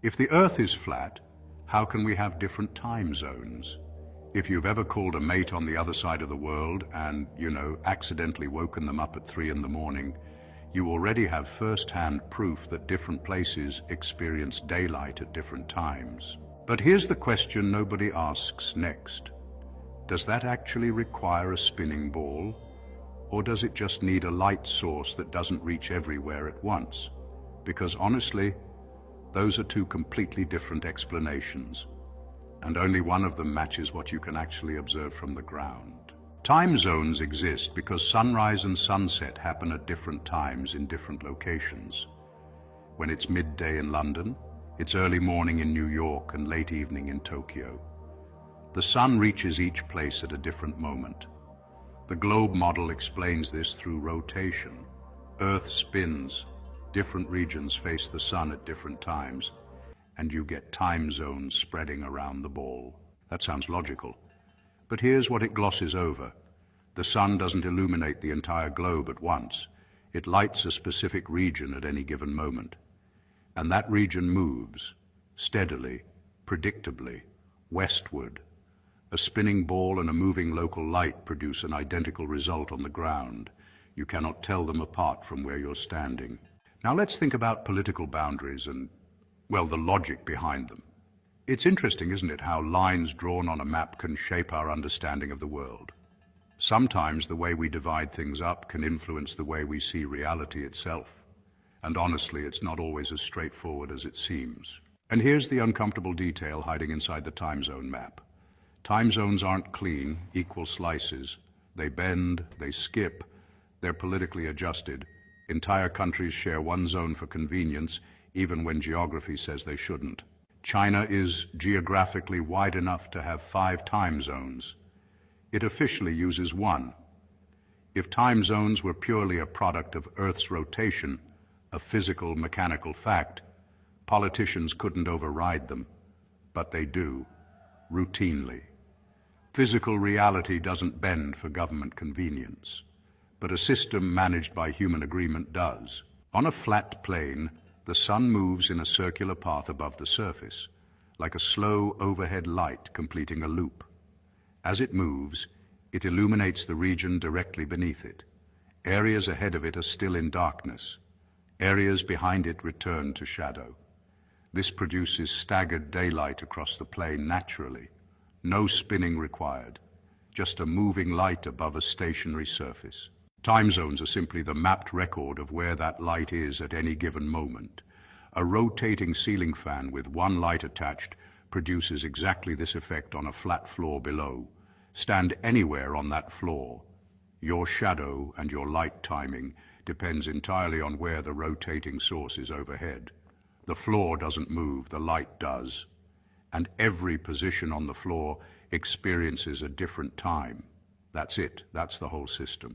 If the Earth is flat, how can we have different time zones? If you've ever called a mate on the other side of the world and, accidentally woken them up at 3 in the morning, you already have first-hand proof that different places experience daylight at different times. But here's the question nobody asks next. Does that actually require a spinning ball? Or does it just need a light source that doesn't reach everywhere at once? Because honestly, those are two completely different explanations, and only one of them matches what you can actually observe from the ground. Time zones exist because sunrise and sunset happen at different times in different locations. When it's midday in London, it's early morning in New York and late evening in Tokyo. The sun reaches each place at a different moment. The globe model explains this through rotation. Earth spins, different regions face the sun at different times, and you get time zones spreading around the ball. That sounds logical. But here's what it glosses over. The sun doesn't illuminate the entire globe at once. It lights a specific region at any given moment. And that region moves, steadily, predictably, westward. A spinning ball and a moving local light produce an identical result on the ground. You cannot tell them apart from where you're standing. Now let's think about political boundaries and, the logic behind them. It's interesting, isn't it, how lines drawn on a map can shape our understanding of the world. Sometimes the way we divide things up can influence the way we see reality itself. And honestly, it's not always as straightforward as it seems. And here's the uncomfortable detail hiding inside the time zone map. Time zones aren't clean, equal slices. They bend, they skip, they're politically adjusted. Entire countries share one zone for convenience, even when geography says they shouldn't. China is geographically wide enough to have 5 time zones. It officially uses 1. If time zones were purely a product of Earth's rotation, a physical, mechanical fact, politicians couldn't override them. But they do, routinely. Physical reality doesn't bend for government convenience, but a system managed by human agreement does. On a flat plane, the sun moves in a circular path above the surface, like a slow overhead light completing a loop. As it moves, it illuminates the region directly beneath it. Areas ahead of it are still in darkness. Areas behind it return to shadow. This produces staggered daylight across the plane naturally. No spinning required, just a moving light above a stationary surface. Time zones are simply the mapped record of where that light is at any given moment. A rotating ceiling fan with one light attached produces exactly this effect on a flat floor below. Stand anywhere on that floor. Your shadow and your light timing depends entirely on where the rotating source is overhead. The floor doesn't move, the light does. And every position on the floor experiences a different time. That's it, that's the whole system.